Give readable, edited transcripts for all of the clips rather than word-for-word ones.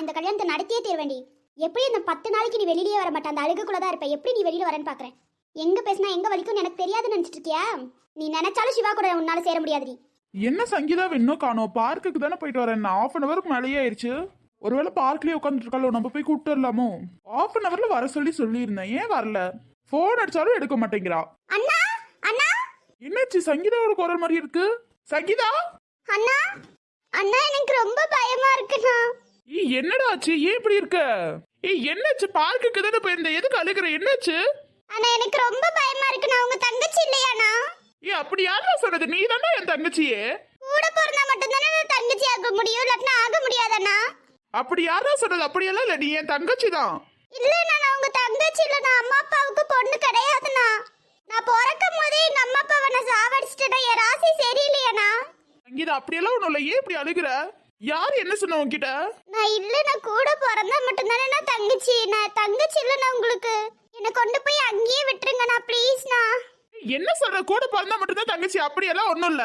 இந்த கல்யாணத்தை நடத்தியே தீர்வேண்டி. எப்படி இந்த 10 நாளைக்கு நீ வெளியிலேயே வர மாட்டேன், அந்த அழுகுக்குள்ளதான் இருப்ப. எப்படி நீ வெளியில வரேன்னு பாக்குறேன். எங்க பேசினா எங்க வலிக்கும் எனக்கு தெரியாதுன்னு நினைச்சிட்டு இருக்கியா? நீ நினைச்சாலும் சிவா கூட உன்னால சேர முடியாதுடி. என்ன சங்கீதா இன்னும் காணோம்? பார்க்குக்கு தானே போயிட்டு வரேன். ½ அன் அவருக்கு மேலேயே ஆயிடுச்சு. ஒருவேளை பார்க்லயே உட்காந்துட்டு இருக்காளோ, நம்ம போய் கூப்பிட்டு வரலாமோ? ½ அன் அவர்ல வர சொல்லியிருந்தேன், ஏன் வரல? போன் அடிச்சாலும் எடுக்க மாட்டேங்கிறா. அண்ணா அண்ணா, என்னாச்சு? சங்கீதாவோட குரல் மாதிரி இருக்கு. சங்கீதா அண்ணா அண்ணா, எனக்கு ரொம்ப பயமா இருக்குண்ணா. என்னடா ஆச்சு? ஏன் இப்படி இருக்க? என்னாச்சு? பார்க்குக்கு தானே போயிருந்த, எதுக்கு அழுகுற? என்னாச்சு? அண்ணா எனக்கு ரொம்ப பயமா இருக்குண்ணா. உங்க தங்கச்சி இல்லையாண்ணா? அப்படி யாரும் சொன்னது? நீ தானே என் தங்கச்சியே. கூட பிறந்தா மட்டும்தானே நான் தங்கச்சி ஆக முடியும், இல்லாட்டினா ஆக முடியாதண்ணா. அப்படி யாரும் சொன்னது? அப்படியெல்லாம் இல்ல, நீ என் தங்கச்சி தான். இல்லண்ணா, நான் உங்க தங்கச்சி இல்லண்ணா. அம்மா அப்பாவுக்கு பொண்ணு கிடையாதுண்ணா. நான் பிறக்கும் போதே எங்க அம்மா அப்பாவை நான் சாவடிச்சிட்டேன். என் ராசி சரியில்லையாண்ணா. சங்கீதா அப்படியெல்லாம் ஒண்ணும் இல்ல, ஏன் இப்படி அழுகுற? யார் என்ன சொன்ன உன்கிட்ட? நான் இல்லண்ணா, கூட பிறந்தா மட்டும்தானே நான் தங்கச்சி. நான் தங்கச்சி இல்லண்ணா உங்களுக்கு. என்னை கொண்டு போய் அங்கேயே விட்டுருங்கண்ணா ப்ளீஸ்ண்ணா. என்ன சொல்ற? கூட பிறந்தா மட்டும்தான் தங்கச்சி? அப்படியெல்லாம் ஒண்ணும் இல்ல.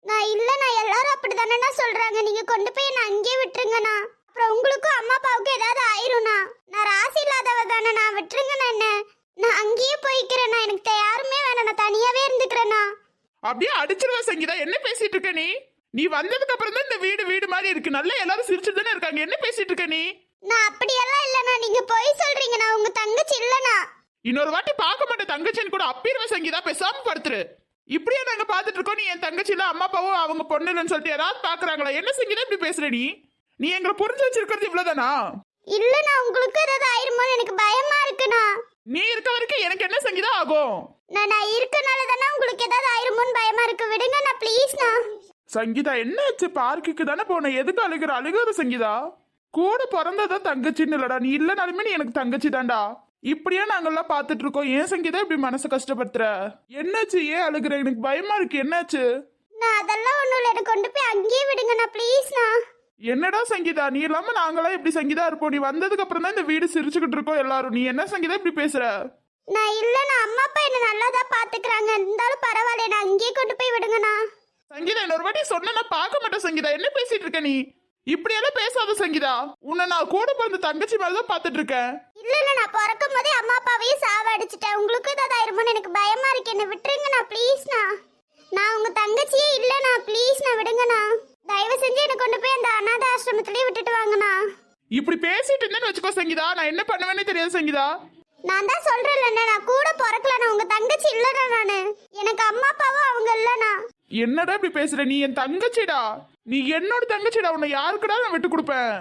நான் இல்லண்ணா, எல்லாரும் அப்படிதானே சொல்றாங்க. நீங்க கொண்டு போய் என்ன அங்கேயே விட்டுருங்கண்ணா. அப்புறம் உங்களுக்கும் அம்மா அப்பாவுக்கும் ஏதாவது ஆயிரும்ண்ணா. நான் ராசி இல்லாதவ தானே, நான் விட்டுருங்கண்ணா. என்ன நான் அங்கேயே போய்க்கிறேண்ணா. எனக்கு யாருமே வேணாம், நான் தனியாவே இருந்துக்கிறேண்ணா. அப்படியே அடிச்சிருவா சங்கீதா. என்ன பேசிட்டு இருக்க நீ? நீ வந்ததுக்கு அப்புறம் தான் இந்த வீடு மாதிரி இருக்கு. நல்லா எல்லாரும் சிரிச்சுட்டு தானே இருக்காங்க. என்ன பேசிட்டு இருக்க நீ? நான் அப்படியெல்லாம் இல்லண்ணா, நீங்க போய் சொல்றீங்க. நான் உங்க தங்கச்சி இல்லண்ணா. இன்னொரு வாட்டி பார்க்க மாட்டேன் தங்கச்சின்னு கூட அப்பிடுவ சங்கீதா. பேசாம படுத்துரு. இப்படியே நாங்க பாத்துட்டு இருக்கோம். நீ என் தங்கச்சி இல்ல, அம்மா அப்பாவும் அவங்க பொண்ணு இல்லைன்னு சொல்லிட்டு யாராவது பாக்குறாங்களா? என்ன சங்கீதா இப்படி பேசுற நீ? நீ எங்களை புரிஞ்சு வச்சிருக்கிறது இவ்வளவுதானா? இல்லண்ணா, உங்களுக்கு ஏதாவது ஆயிருமோன்னு எனக்கு பயமா இருக்குண்ணா. நீ இருக்க வரைக்கும் எனக்கு என்ன சங்கீதா ஆகும்? நான் இருக்கனால தானே உங்களுக்கு ஏதாவது ஆயிருமோன்னு பயமா இருக்கு. விடுங்கண்ணா ப்ளீஸ்ண்ணா. சங்கீதா என்னாச்சு? பார்க்குக்கு தானே போன, எதுக்கு அழுகுற சங்கீதா? கூட பிறந்ததான் தங்கச்சின்னு இல்லடா. நீ இல்லனாலுமே நீ எனக்கு தங்கச்சி தான்டா. இப்படியே நாங்கெல்லாம் பாத்துட்டு இருக்கோம். ஏன் சங்கீதா இப்படி மனசை கஷ்டப்படுத்துற? என்னாச்சு? ஏன் அழுகுற? எனக்கு பயமா இருக்கு. என்னாச்சு? நான் அதெல்லாம் ஒண்ணும் இல்ல, எனக்கு கொண்டு போய் அங்கேயே விடுங்கண்ணா ப்ளீஸ்ண்ணா. என்னடா சங்கீதா, நீ இல்லாம நாங்களாம் எப்படி சங்கீதா இருப்போம்? நீ வந்ததுக்கு அப்புறம் தான் இந்த வீடு சிரிச்சுக்கிட்டு இருக்கோம் எல்லாரும். நீ என்ன சங்கீதா இப்படி பேசுற? நான் இல்லண்ணா, அம்மா அப்பா என்ன நல்லாதான் பாத்துக்கிறாங்க. இருந்தாலும் பரவாயில்ல, நான் அங்கேயே கொண்டு போய் விடுங்கண்ணா. சங்கீதா இன்னொரு வாட்டி சொன்னா பார்க்க மாட்டேன் சங்கீதா. என்ன பேசிட்டு இருக்க நீ? இப்படியெல்லாம் பேசாத சங்கீதா. உன்னை நான் கூட பிறந்த தங்கச்சி மாதிரிதான் பாத்துட்டு இருக்கேன். இல்ல, நான் பிறக்கும் போதே அம்மா அப்பாவையும் சாவடிச்சிட்டேன். உங்களுக்கு ஏதாவது ஆயிருமோன்னு எனக்கு பயமா இருக்கு. என்ன விட்டுருங்கண்ணா ப்ளீஸ்ண்ணா. நான் உங்க தங்கச்சியே இல்லண்ணா, ப்ளீஸ்ண்ணா விடுங்கண்ணா. தயவு செஞ்சு என்ன கொண்டு போய் அந்த அநாத ஆசிரமத்திலேயே விட்டுட்டு வாங்கண்ணா. இப்படி பேசிட்டு இருந்தேன்னு வச்சுக்கோ சங்கீதா, நான் என்ன பண்ணுவேன்னு தெரியாது சங்கீதா. நான் தான் சொல்றேன்ல, நான் கூட பிறக்கலண்ணா. உங்க தங்கச்சி இல்லண்ணா. நானு எனக்கு அம்மா அப்பாவும் அவங்க இல்லண்ணா. என்னடா இப்படி பேசுற? நீ என் தங்கச்சிடா. நீ என்னோட தங்கச்சிடா. உன்னை யாருக்குடா நான் விட்டு கொடுப்பேன்?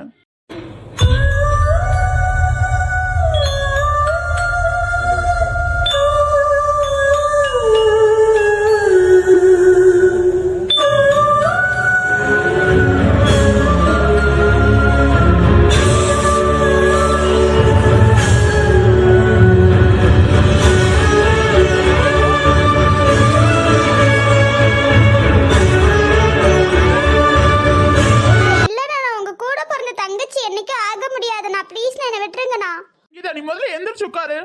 நீ முதல்ல எந்திரிச்சு உட்காரு.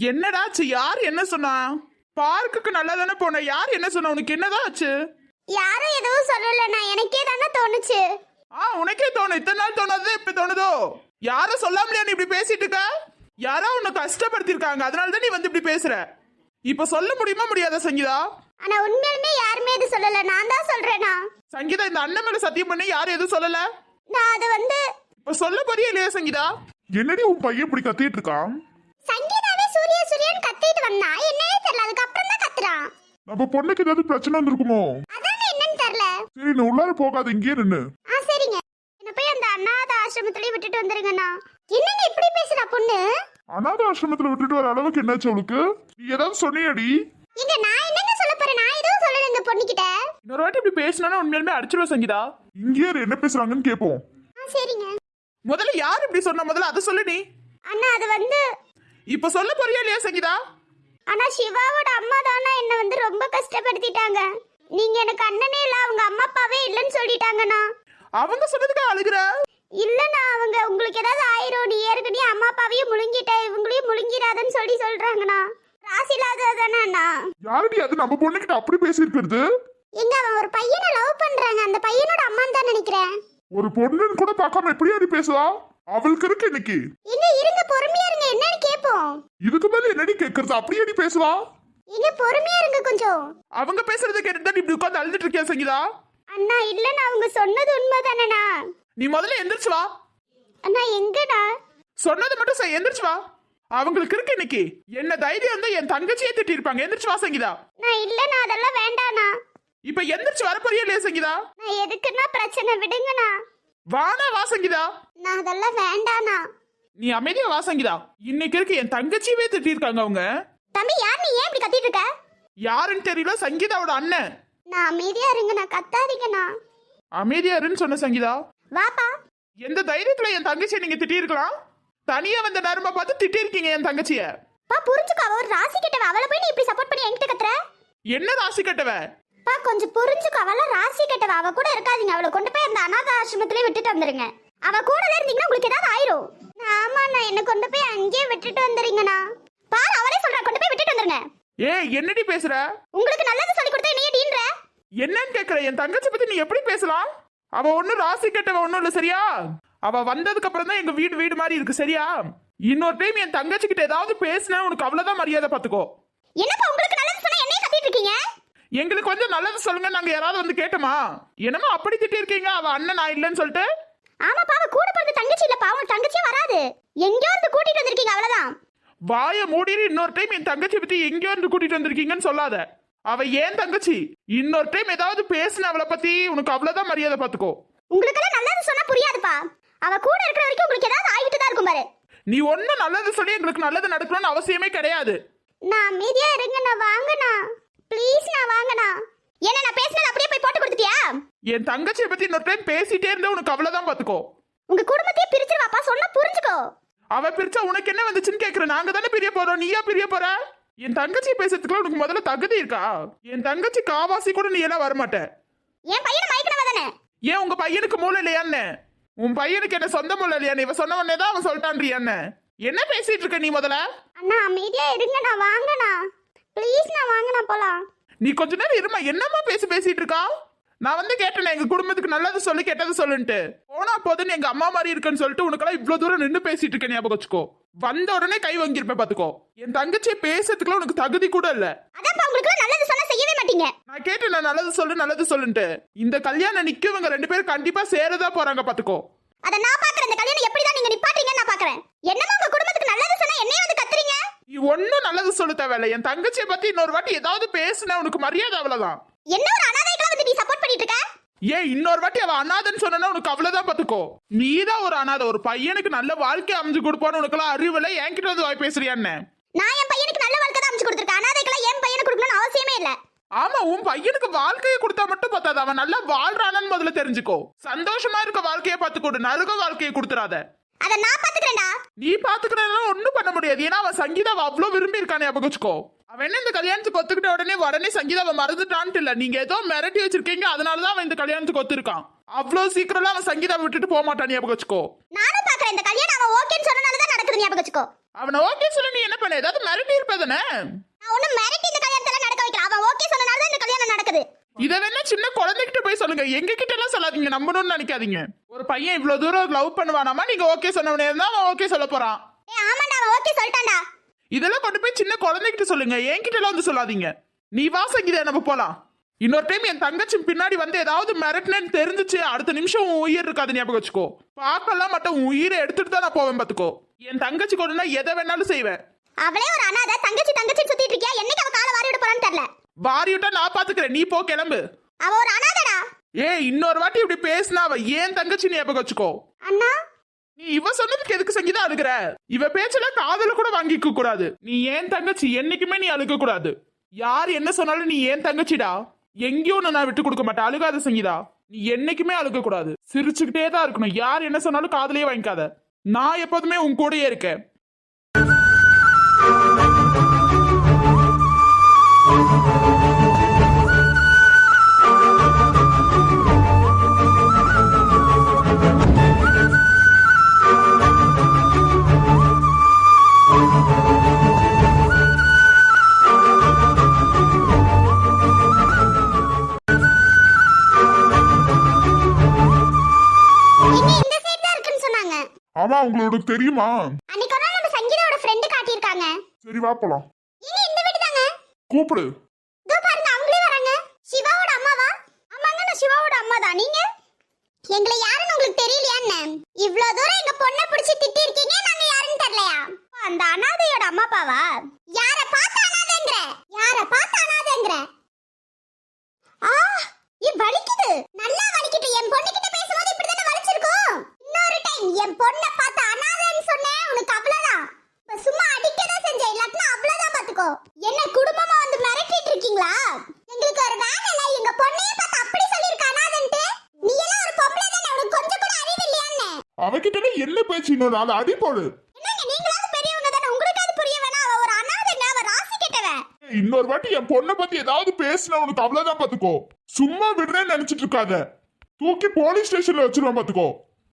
என்னடாச்சு? யார் என்ன சொன்னா? பார்க்குக்கு நல்லா தானே போன. யார் என்ன சொன்னா? உனக்கு என்னதான் ஆச்சு? யாரும் எதுவும் சொல்லலண்ணா, எனக்கே தானே தோணுச்சு. உனக்கே தோணும். இத்தனை நாள் தோணாதே இப்ப தோணுதோ? யாரும் சொல்லாமலையா நீ இப்படி பேசிட்டு இருக்க? யாரோ உன்னை கஷ்டப்படுத்திருக்காங்க, அதனால தான் நீ வந்து இப்படி பேசுற. இப்ப சொல்ல முடியுமா முடியாத சங்கீதா? ஆனா உண்மையிலுமே யாருமே எதுவும் சொல்லல, நான் தான் சொல்றேனா. சங்கீதா இந்த அண்ணன் மேல சத்தியம் பண்ணி யாரும் எதுவும் சொல்லல. நான் அது வந்து இப்ப சொல்ல போறியா இல்லையா சங்கீதா? என்னடி உன் பையன் இப்படி கத்திட்டு இருக்கான்? சங்கீதாவே சூரியன் கத்திட்டு வந்தா என்னன்னே தெரியல, அதுக்கு அப்புறம் தான் கத்துறான். நம்ம பொண்ணுக்கு ஏதாவது பிரச்சனை வந்திருக்குமோ? அதான் என்னன்னு தெரியல. சரி நீ உள்ளார போகாத, இங்கே நின்னு. சரிங்க. என்ன போய் அந்த அநாத ஆசிரமத்திலே விட்டுட்டு வந்துருங்கண்ணா. என்னங்க இப்படி பேசுறா பொண்ணு? அநாத ஆசிரமத்துல விட்டுட்டு வர அளவுக்கு என்னாச்சு அவளுக்கு? நீ ஏதாவது சொன்னியாடி? இங்க நான் என்னங்க சொல்ல போறேன்? நான் எதுவும் சொல்லல இந்த பொண்ணுகிட்ட. இன்னொரு வாட்டி இப்படி பேசினா உண்மையிலுமே அடிச்சிருவா சங்கீதா. இங்கே என்ன பேசுறாங்கன்னு கேப்போம். சரிங்க. முதல்ல யார் இப்படி சொன்ன? முதல்ல அதை சொல்லு நீ. அண்ணா அது வந்து இப்ப சொல்ல போறியா இல்லையா சங்கீதா? ஆனா சிவாவோட அம்மா தானா என்ன வந்து ரொம்ப கஷ்டப்படுத்திட்டாங்க. நீங்க எனக்கு அண்ணனே இல்ல, அவங்க அம்மா அப்பாவே இல்லன்னு சொல்லிட்டாங்கண்ணா. அவங்க சொன்னதுக்கு அழுகுற? இல்லண்ணா, அவங்க உங்களுக்கு ஏதாவது ஆயிரும், நீ ஏற்கனவே அம்மா அப்பாவையும் முழுங்கிட்ட, இவங்களையும் முழுங்கிடாதன்னு சொல்றாங்கண்ணா. ராசி இல்லாததானே அண்ணா. யாரடி அது நம்ம பொண்ணுகிட்ட அப்படி பேசியிருக்கிறது? எங்க அவன் ஒரு பையனை லவ் பண்றாங்க, அந்த பையனோட அம்மான்னு தான் நினைக்கிறேன். ஒரு பொண்ணுன்னு கூட பார்க்காம எப்படியா நீ பேசுவா? அவளுக்கு இருக்கு இன்னைக்கு. எங்க இருங்க பொறுமையா இருங்க என்னன்னு கேப்போம். இதுக்கு மேல என்னடி கேக்குறது? அப்படியே நீ பேசுவா? எங்க பொறுமையா இருங்க கொஞ்சம். அவங்க பேசுறதை கேட்டுட்டு தான் இப்படி உட்காந்து அழுதுட்டு இருக்கியா சங்கீதா? அண்ணா இல்லண்ணா அவங்க சொன்னது உண்மைதானண்ணா. நீ முதல்ல எந்திரிச்சு வா. அண்ணா எங்கண்ணா? சொன்னது மட்டும் செய், எந்திரிச்சு வா. அவங்களுக்கு இருக்கு இன்னைக்கு. என்ன தைரியம் வந்து என் தங்கச்சியை திட்டி இருப்பாங்க. எந்திரிச்சு வா சங்கீதா. நான் இல்லண்ணா அதெல்லாம் வேண்டாண்ணா. இப்ப எந்திரிச்சு வர போறியா இல்லையா சங்கீதா? நான் எதுக்குன்னா பிரச்சனை விடுங்கண்ணா. வானா வா சங்கீதா. நான் அதெல்லாம் வேண்டாண்ணா. நீ அமைதியா வா சங்கீதா. இன்னைக்கு இருக்கு என் தங்கச்சியவே திட்டி இருக்காங்க அவங்க. தம்பி யார் நீ ஏன் இப்படி கத்திட்டு இருக்க? யாருன்னு தெரியல, சங்கீதாவோட அண்ணன். நான் அமைதியா இருங்கண்ணா கத்தாதீங்கண்ணா. அமைதியா இருன்னு சொன்ன சங்கீதா. வாப்பா. எந்த தைரியத்துல என் தங்கச்சியை நீங்க திட்டி இருக்கலாம்? தனியா வந்த நேரமா பார்த்து திட்டி இருக்கீங்க என் தங்கச்சிய. பா புரிஞ்சுக்கோ அவ ஒரு ராசி கெட்டவ. அவளை போய் நீ இப்படி சப்போர்ட் பண்ணி என்கிட்ட கத்துற? என்ன ராசி கட்டவ? பா கொஞ்சம் புரிஞ்சுக்கோ அவள ராசி கெட்டவ. அவ கூட இருக்காதீங்க. அவளை கொண்டு போய் அந்த அனாதை ஆசிரமத்திலே விட்டுட்டு வந்துருங்க. அவ கூடல இருந்தீங்கன்னா உங்களுக்கு ஏதாவது ஆயிரும். ஆமாண்ணா என்ன கொண்டு போய் அங்கேயே விட்டுட்டு வந்துறீங்கண்ணா. பாரு அவளே சொல்றா கொண்டு போய் விட்டுட்டு வந்துருங்க. ஏய் என்னடி பேசுற? உங்களுக்கு நல்லது சொல்லி கொடுத்தா நீ டீன்ற? என்னன்னு கேக்குற? என் தங்கச்சி பத்தி நீ எப்படி பேசலாம்? அவ ஒண்ணும் ராசி கட்டவ ஒண்ணும் இல்ல சரியா? அவ வந்ததுக்கு அப்புறம் தான் எங்க வீடு மாதிரி இருக்கு சரியா? இன்னொரு டைம் என் தங்கச்சி கிட்ட ஏதாவது பேசினா உனக்கு அவ்வளவுதான் மரியாதை பாத்துக்கோ. என்னப்பா உங்களுக்கு நல்லது சொன்னா என்னைய கத்திட்டு இருக்கீங்க? எங்களுக்கு கொஞ்சம் நல்லது சொல்லுங்க. நாங்க யாராவது வந்து கேட்டோமா? என்னமோ அப்படி திட்டி இருக்கீங்க அவ அண்ணன் நான் இல்லன்னு சொல்லிட்டு. ஆமாப்பா அவ கூட பிறந்த தங்கச்சி இல்லப்பா. அவன் தங்கச்சியே வராது. எங்கயோ இருந்து கூட்டிட்டு வந்திருக்கீங்க அவ்வளவுதான். வாய மூடிட்டு இன்னொரு டைம் என் தங்கச்சி பத்தி எங்கேயோ இருந்து கூட்டிட்டு வந்திருக்கீங்கன்னு சொல்லாத. அவ ஏன் தங்கச்சி. இன்னொரு டைம் ஏதாவது பேசின அவளை பத்தி உனக்கு அவ்வளவுதான் மரியாதை பாத்துக்கோ. உங்களுக்கெல்லாம் நல்லது சொன்னா புரியாதுப்பா. அவ கூட இருக்கிற வரைக்கும் உங்களுக்கு ஏதாவது ஆகிட்டு தான் இருக்கும் பாரு. நீ ஒன்னும் நல்லது சொல்லி எங்களுக்கு நல்லது நடக்கணும்னு அவசியமே கிடையாது. நான் அமைதியா இருங்கண்ணா. வாங்கண்ணா ப்ளீஸ். நான் வாங்கண்ணா. என்ன நான் பேசினது அப்படியே போய் போட்டு கொடுத்துட்டியா? என் தங்கச்சியை பத்தி இன்னொரு டைம் பேசிட்டே இருந்தா உனக்கு அவ்வளவுதான் பாத்துக்கோ. உங்க குடும்பத்தையே பிரிச்சிருவாப்பா. சொன்னா புரிஞ்சுக்கோ. அவ பிரிச்சா உனக்கு என்ன வந்துச்சுன்னு கேக்குற. நாங்க தானே பிரிய போறோம். நீயா பிரிய போற? என் தங்கச்சி பேசுறதுக்குலாம் உனக்கு முதல்ல தகுதி இருக்கா? என் தங்கச்சி காவாசி கூட நீ எல்லாம் வரமாட்ட. என் பையனை மயக்கினவ தானே? ஏன் உங்க பையனுக்கு மூளை இல்லையான்னு? உன் பையனுக்கு என்ன சொந்த மூளை இல்லையா? இவ சொன்ன உடனே தான் அவன் சொல்லிட்டான்றியான்னு. என்ன பேசிட்டு இருக்க நீ முதல்ல? அண்ணா அமைதியா இருங்கண்ணா. வாங்கண்ணா ப்ளீஸ். நான் வாங்கண்ணா போலாம். நீ கொஞ்ச நேரம் இருமா. என்னம்மா பேசிட்டு இருக்கா? நான் வந்து கேட்டேன் எங்க குடும்பத்துக்கு நல்லது சொல்லு கெட்டது சொல்லுன்ட்டு. போனா போதுன்னு எங்க அம்மா மாதிரி இருக்குன்னு சொல்லிட்டு உனக்கெல்லாம் இவ்வளவு தூரம் நின்று பேசிட்டு இருக்க ஞாபகம் வச்சுக்கோ. வந்த உடனே கை வாங்கிருப்பேன் பாத்துக்கோ. என் தங்கச்சி பேசுறதுக்குலாம் உனக்கு தகுதி கூட இல்ல. அதான் உங்களுக்கு நல்லது சொன்னா செய்யவே மாட்டீங்க. நான் கேட்டேன் நான் நல்லது சொல்லுன்ட்டு. இந்த கல்யாணம் நிக்கவங்க ரெண்டு பேரும் கண்டிப்பா சேரதா போறாங்க பாத்துக்கோ. அத நான் பாக்குறேன். இந்த கல்யாணம் எப்படிதான் நீங்க நிப்பாட்டீங்கன்னு நான் பாக்குறேன். என்னமா உங்க குடும்பத்துக்கு நல்லது சொன்னா என்னைய வந்து கத்துறீங்க? நீ ஒன்னும் நல்லது சொல்ல தேவையில்ல. என் தங்கச்சியை பத்தி இன்னொரு வாட்டி ஏதாவது பேசுனா உனக்கு மரியாதை அவ்வளவுதான். என்ன ஒரு அனாதைகளை வந்து நீ சப்போர்ட் பண்ணிட்டு இருக்க? ஏன் இன்னொரு வாட்டி அவ அனாதைன்னு சொன்னா உனக்கு அவ்வளவுதான் பாத்துக்கோ. நீதான் ஒரு அனாதை. ஒரு பையனுக்கு நல்ல வாழ்க்கை அமைஞ்சு கொடுப்பான்னு உனக்கெல்லாம் அறிவில்லை. என்கிட்ட வந்து வாய் பேசுறியான்னு? நான் என் பையனுக்கு நல்ல வாழ்க்கை தான் அமைச்சு கொடுத்துருக்கேன். அனாதைகளை என் பையனுக்கு கொடுக்கணும்னு அவசியமே இல்ல. ஆமா உன் பையனுக்கு வாழ்க்கையை கொடுத்தா மட்டும் பார்த்தாது. அவன் நல்லா வாழ்றானு முதல்ல தெரிஞ்சுக்கோ. சந்தோஷமா இருக்க வாழ்க்கையை பார்த்து கொடு. நரக வாழ்க்கையை கொடுத்துறாத. அத நான் பாத்துக்கிறேன்டா. நீ பாத்துக்கிறதுனால ஒண்ணும் பண்ண முடியாது. ஏன்னா அவன் சங்கீதாவை அவ்வளவு விரும்பி இருக்கானே ஞாபகம். அவன் என்ன இந்த கல்யாணத்துக்கு ஒத்துக்கிட்ட உடனே சங்கீதாவை மறந்துட்டான்ட்டு இல்ல. நீங்க ஏதோ மிரட்டி வச்சிருக்கீங்க. அதனாலதான் அவன் இந்த கல்யாணத்துக்கு ஒத்துருக்கான். அவ்வளவு சீக்கிரம் அவன் சங்கீதாவை விட்டுட்டு போக மாட்டான் ஞாபகம். நானும் பாக்குறேன் இந்த கல்யாணம் அவன் ஓகேன்னு சொன்னனாலதான் நடக்குது ஞாபகம். அவனை ஓகே சொல்ல நீ என்ன பண்ண? ஏதாவது மிரட்டி இருப்பதானே? நான் ஒண்ணும் மிரட்டி இந்த கல்யாணத்தை நடக்க வைக்கல. அவன் ஓகே சொன்னனாலதான் இந்த கல்யாணம் நடக்குது. இதை வேணா சின்ன குழந்தைகிட்ட போய் சொல்லுங்க. எங்க கிட்ட எல்லாம் சொல்லாதீங்க. நம்பணும்னு நினைக்காதீங்க. ஒரு பையன் இவ்வளவு தூரம் லவ் பண்ணுவானாமா? நீங்க ஓகே சொன்னவனே இருந்தா அவன் ஓகே சொல்ல போறான். ஆமாடா அவன் ஓகே சொல்லிட்டான்டா. இதெல்லாம் கொண்டு போய் சின்ன குழந்தைகிட்ட சொல்லுங்க. என்கிட்ட எல்லாம் வந்து சொல்லாதீங்க. நீ வாசங்கிதே நம்ம போலாம். இன்னொரு டைம் என் தங்கச்சி பின்னாடி வந்து ஏதாவது மிரட்டினு தெரிஞ்சிச்சு அடுத்த நிமிஷம் உன் உயிர் இருக்காது ஞாபகம் வச்சுக்கோ. பார்க்கலாம் மட்டும் உன் உயிரை எடுத்துட்டு தான் நான் போவேன் பாத்துக்கோ. என் தங்கச்சி கொடுனா எதை வேணாலும் செய்வேன். அவளே ஒரு அனாதை. தங்கச்சி சுத்திட்டு இருக்கியா? என்னைக்கு அவ காலை வாரி விட போறான்னு தெரியல. வாரி விட்டா நான் பாத்துக்கிறேன். நீ போ கிளம்பு. அவ ஒரு அனாதைடா. இன்னொரு வாட்டி இப்படி பேசினா அவ ஏன் தங்கச்சி ஞாபகம் வச்சுக்கோ. அண்ணா நீ இவ சொன்னதுக்கு எதுக்கு சங்கீதா அழுகுற? இவ பேச்செல்லாம் காதல கூட வாங்கிக்க கூடாது. நீ ஏன் தங்கச்சி. என்னைக்குமே நீ அழுக கூடாது. யார் என்ன சொன்னாலும் நீ ஏன் தங்கச்சிடா. எங்கேயும் நான் விட்டு கொடுக்க மாட்டேன். அழுகாத சங்கீதா. நீ என்னைக்குமே அழுக கூடாது. சிரிச்சுக்கிட்டே தான் இருக்கணும். யார் என்ன சொன்னாலும் காதலே வாங்கிக்காத. நான் எப்போதுமே உன் கூடயே இருக்கேன். ஆமா உங்களுக்கு தெரியுமா? அன்னைக்கு ஒரு நாள் நம்ம சங்கீதாவோட ஃப்ரெண்டு காட்டியிருக்காங்க. சரி வா போலாம். ஏங்க இந்த வீடு தாங்க. கூப்பிடு. இதோ பாருங்க அவங்களே வராங்க. சிவாவோட அம்மாவா? ஆமாங்க நான் சிவாவோட அம்மா தான். நீங்க எங்களை யாருன்னு உங்களுக்கு தெரியலையா என்ன? இவ்ளோ தூரம் எங்க பொண்ணை பிடிச்சி திட்டி இருக்கீங்க, நாங்க யாருன்னு தெரியலையா? அந்த அனாதையோட அம்மா அப்பாவா? யார பார்த்து அனாதைங்கற? யார பார்த்து அனாதைங்கற? ஆ இது வலிக்குது. நல்லா வலிக்குது. என் பொண்ணு கிட்ட பேசும்போது இப்படி தான வலிச்சிருக்கும். இன்னொரு டைம் என் பொண்ணை பார்த்து அனாதைன்னு சொன்னேன் உனக்கு அவ்வளவுதான். இப்ப சும்மா அடிக்கதா செஞ்ச இல்லாட்டினா அவ்வளவுதான் பாத்துக்கோ. என்ன குடும்பமா வந்து மிரட்டிட்டு இருக்கீங்களா? எங்களுக்கு ஒரு வேலை இல்ல. எங்க பொண்ணையே பார்த்து அப்படி சொல்லிருக்க அனாதைன்ட்டு. நீ எல்லாம் ஒரு பொம்பளை தானே, உனக்கு கொஞ்சம் கூட அறிவு இல்லையான்னு? அவகிட்ட என்ன பேச்சு? இன்னொரு நாள் அடி போடு. என்னங்க நீங்களாவது பெரியவங்க தானே, உங்களுக்கு அது புரிய வேணா? அவ ஒரு அனாதைங்க, அவ ராசி கெட்டவன். இன்னொரு வாட்டி என் பொண்ணை பத்தி ஏதாவது பேசினா உனக்கு அவ்வளவுதான் பாத்துக்கோ. சும்மா விடுறேன்னு நினைச்சிட்டு இருக்காத. தூக்கி போலீஸ் ஸ்டேஷன்ல வச்சிருவேன் பாத்துக்கோ.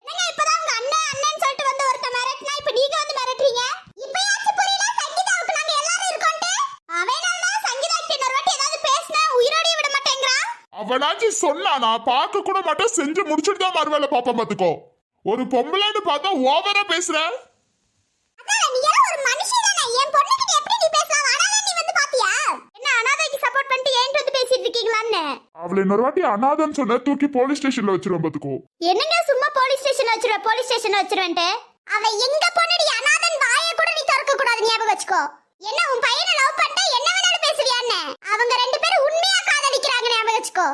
என்னங்க இப்பதான் உங்க அண்ணன் அண்ணன் சொல்லிட்டு வந்து ஒருத்த மிரட்டினா இப்ப நீங்க வந்து மிரட்டுறீங்க. இப்பயாச்சும் புரியல சங்கீதாவுக்கு நாங்க எல்லாரும் இருக்கோம்ட்டு. அவனால சங்கீதா கிட்ட இன்னொரு வாட்டி ஏதாவது பேசினா உயிரோடயே விட மாட்டேங்கறா. அவனாச்சும் சொன்னா நான் பார்க்க கூட மாட்டேன், செஞ்சு முடிச்சுட்டு தான் மறுவேளை பாப்பேன் பாத்துக்கோ. ஒரு பொம்பளைன்னு பார்த்தா ஓவரா பேசுற. அதான் நீ எல்லாம் ஒரு மனுஷி தானே. என் பொண்ணு கிட்ட எப்படி நீ பேசலாம்? அனாதை நீ வந்து பாத்தியா? என்ன அனாதைக்கு சப்போர்ட் பண்ணிட்டு ஏன்ட்டு வந்து பேசிட்டு இருக்கீங்களான்னு? அவளை இன்னொரு வாட்டி அனாதன்னு சொன்ன தூக்கி போலீஸ் ஸ்டேஷன்ல வச்சிருவேன் பாத்துக்கோ. என்னங்க சும்மா போலீஸ் ஸ்டேஷன்ல வச்சிருவ, போலீஸ் ஸ்டேஷன்ல வச்சிருவேன்ட்டு. அவ எங்க பொண்ணுடி அனாதன் வாயை கூட நீ திறக்க கூடாது, ஞாபகம் வச்சுக்கோ. என்ன உன் பையனை லவ் பண்ணிட்டா என்ன வேணாலும் பேசுறியான்னு? அவங்க ரெண்டு பேரும் உண்மையா காதலிக்கிறாங்க, ஞாபகம் வச்சுக்கோ.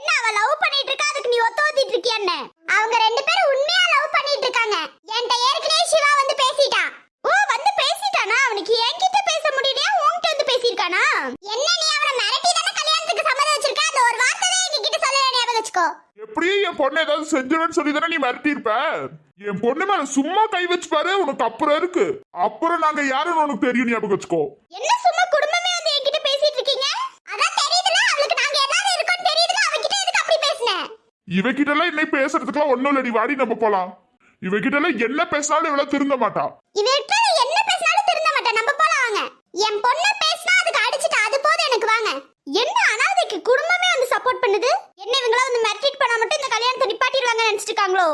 என்ன அவ லவ் பண்ணிட்டு இருக்கா, அதுக்கு நீ ஒத்தோதிட்டு இருக்கியான்னு? அவங்க ரெண்டு பேரும் உண்மையா லவ் பண்ணிட்டு இருக்காங்க. என்கிட்ட ஏற்கனவே சிவா வந்து பேசிட்டான். ஓ வந்து பேசிட்டானா? அவனுக்கு என்கிட்ட பேச முடியலையா, உன்கிட்ட வந்து பேசியிருக்கானா? என்ன நீ அவனை மிரட்டி தானே கல்யாணத்துக்கு சம்மதம் வச்சிருக்க? அந்த ஒரு வார்த்தை தான் எங்ககிட்ட சொல்லல, ஞாபகம் வச்சுக்கோ. எப்படியும் என் பொண்ணை ஏதாவது செஞ்சிருவேன்னு சொல்லி தானே நீ மிரட்டி இருப்ப. என் பொண்ணு மேல சும்மா கை வச்சு பாரு, உனக்கு அப்புறம் இருக்கு. அப்புறம் நாங்க யாருன்னு உனக்கு தெரியும், ஞாபகம் வச்சுக்கோ. என்ன சும்மா குடும்பமே வந்து என்கிட்ட பேசிட்டு இருக்கீங்க? அதான் தெரியுதுல, அவளுக்கு நாங்க எல்லாரும் இருக்கோம்னு தெரியுதுல, அவகிட்ட எதுக்கு அப்படி பேசுன? இவகிட்ட எல்லாம் இன்னைக்கு பேசுறதுக்குலாம் ஒண்ணும் இல்லடி, வாடி நம்ம போலாம். இவகிட்ட எல்லாம் என்ன பேசினாலும் இவ்வளவு திருந்த மாட்டா. இவகிட்ட என்ன பேசினாலும் திருந்த மாட்டேன், நம்ம போலாம் வாங்க. என் பொண்ண பேசினா அதுக்கு அடிச்சிட்டு அது போதும் எனக்கு, வாங்க. என்ன அனாதைக்கு குடும்பமே வந்து சப்போர்ட் பண்ணுது? என்ன இவங்களா வந்து மிரட்டிட் பண்ணா மட்டும் இந்த கல்யாணத்தை நிப்பாட்டிடுவாங்க நினைச்சிட்டு இருக்காங்களோ?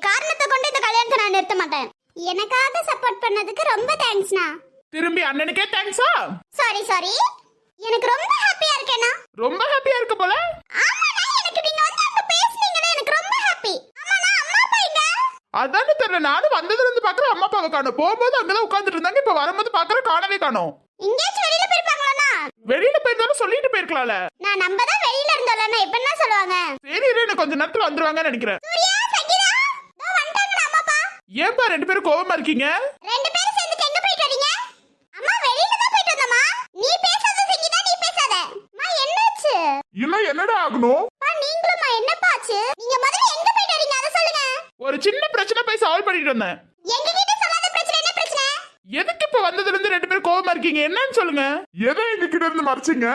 காரணத்தை கொண்டு இந்த கல்யாணத்தை நான் நிறுத்த மாட்டேன். எனக்காக சப்போர்ட் பண்ணதுக்கு ரொம்ப தேங்க்ஸ்ண்ணா. திரும்பி அண்ணனுக்கே தேங்க்ஸா? சாரி சாரி, எனக்கு ரொம்ப ஹாப்பியா இருக்கேனா. ரொம்ப ஹாப்பியா இருக்க போல. ஆமாண்ணா, எனக்கு நீங்க வந்து அங்க பேசுனீங்களே, எனக்கு ரொம்ப ஹாப்பி. ஆமாண்ணா, அம்மா அப்பா எங்க? அதானே தெரியல, நானும் வந்ததுல இருந்து பாக்குற அம்மா அப்பாவை காணோம். போகும்போது அங்கதான் உட்கார்ந்துட்டு இருந்தாங்க, இப்ப வரும்போது பாக்குற காணவே காணோம். எங்கேயாச்சும் வெளியில போயிருப்பாங்களாண்ணா? வெளியில போயிருந்தாலும் சொல்லிட்டு போயிருக்கலாம்ல. நான் நம்ம தான் வெளியில இருந்தோம்லண்ணா, இப்ப என்ன சொல்லுவாங்க? சரி இரு, இன்னும் கொஞ்ச நேரத்துல வந்துருவாங்கன்னு நினைக்கிறேன். சூர்யா, சங்கீதா, இதோ வந்துட்டாங்கடா அம்மா அப்பா. ஏன்பா ரெண்டு பேரும் கோவமா இருக்கீங்க? ரெண்டு பேரும் சேர்ந்து எங்க போயிட்டு வரீங்க? அம்மா வெளியில தான் போயிட்டு வந்தம்மா. நீ பேசாத சங்கீதா, நீ பேசாத. அம்மா என்னாச்சு? இன்னும் என்னடா ஆகணும்? பா நீங்களும்மா என்னப்பா ஆச்சு? நீங்க முதல்ல எங்க போயிட்டு வரீங்க அத சொல்லுங்க. ஒரு சின்ன பிரச்சனை போய் சால்வ் பண்ணிட்டு வந்தேன். எங்க கிட்ட சொல்லாத பிரச்சனை என்ன பிரச்சனை? எதுக்கு இப்ப வந்ததுல இருந்து ரெண்டு பேரும் கோவமா இருக்கீங்க? என்னன்னு சொல்லுங்க. எதை எங்க கிட்ட இருந்து மறைச்சிங்க?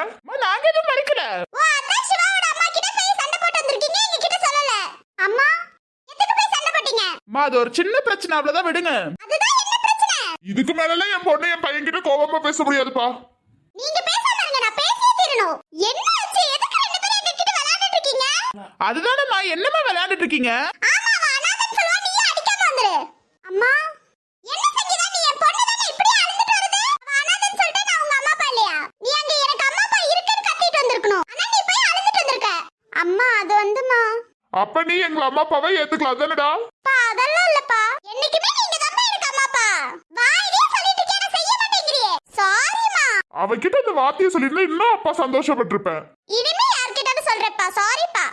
நாங்க எதுவும் மறைக்கல. ஓ அதான் சிவாவோட அம்மா கிட்ட போய் சண்டை போட்டு வந்திருக்கீங்க, எங்க கிட்ட சொல்லல. அம்மா எதுக்கு போய் சண்டை போட்டீங்க? அது ஒரு சின்ன பிரச்சனை, அவ்வளவுதான், விடுங்க. அதுதான் என்ன பிரச்சனை? இதுக்கு மேல என் பொண்ணு என் பையன் கிட்ட கோவமா பேச முடியாதுப்பா. நீங்க பேசாம இருங்க, நான் பேசியே தீரணும். என்ன ஆச்சு? எதுக்கு ரெண்டு பேரும் எங்க கிட்ட விளையாடிட்டு இருக்கீங்க? அதுதானம்மா, என்னமா விளையாண்டுட்டு இருக்கீங்க? ஆமா அவ அனாதைன்னு சொல்லுவா, நீ அடிக்காம வந்துரு. அம்மா என்ன சங்கீதா, நீ என் பொண்ணு தானே இப்படியே அழுந்துட்டு வருது? அவ அனாதைன்னு சொல்லிட்டு நான் உங்க அம்மா அப்பா இல்லையா? நீ அங்க எனக்கு அம்மா அப்பா இருக்குன்னு கத்திட்டு வந்திருக்கணும். ஆனா நீ போய் அழுந்துட்டு வந்திருக்க. அம்மா அது வந்துமா. அப்ப நீ எங்க அம்மா அப்பாவை ஏத்துக்கலாம் தானடா? பா அதெல்லாம் இல்லப்பா, என்னைக்குமே நீங்க தான் எனக்கு அம்மா அப்பா. வாயிலே சொல்லிட்டு இருக்கேன், ஆனா செய்ய மாட்டேங்கறியே. சாரிமா. அவகிட்ட இந்த வார்த்தையை சொல்லிருந்தா இன்னும் அப்பா சந்தோஷப்பட்டிருப்பேன். இனிமே யார்கிட்டன்னு சொல்றப்பா, சாரிப்பா.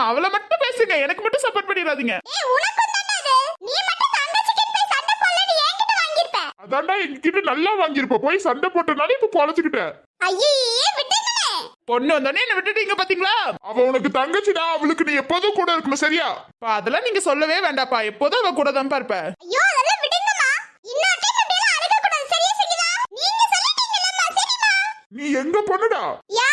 அவளை மட்டும் பேசுங்க, எனக்கு மட்டும் சப்போர்ட் பண்ணிடாதீங்க. ஏய் உனக்கு தானே அது. நீ மட்டும் தங்கச்சிக்கு போய் சண்டை போடலன்னு என்கிட்ட வாங்கிருப்ப. அதான்டா எங்ககிட்ட நல்லா வாங்கியிருப்ப, போய் சண்டை போட்டனால இப்ப பொழைச்சுக்கிட்ட. ஐயே விட்டுங்களே. பொண்ணு வந்தோடனே என்ன விட்டுட்டீங்க பாத்தீங்களா? அவ உனக்கு தங்கச்சிடா, அவளுக்கு நீ எப்போதும் கூட இருக்கணும், சரியா? அதெல்லாம் நீங்க சொல்லவே வேண்டாப்பா, எப்போதும் அவ கூட தான் இருப்ப. ஐயோ அதெல்லாம் விடுங்கம்மா. இன்னொரு டைம் இப்படி எல்லாம் அழுக கூடாது, சரியா சங்கீதா? நீங்க சொல்லிட்டீங்கலம்மா, சரிமா? நீ எங்க பொண்ணுடா? யா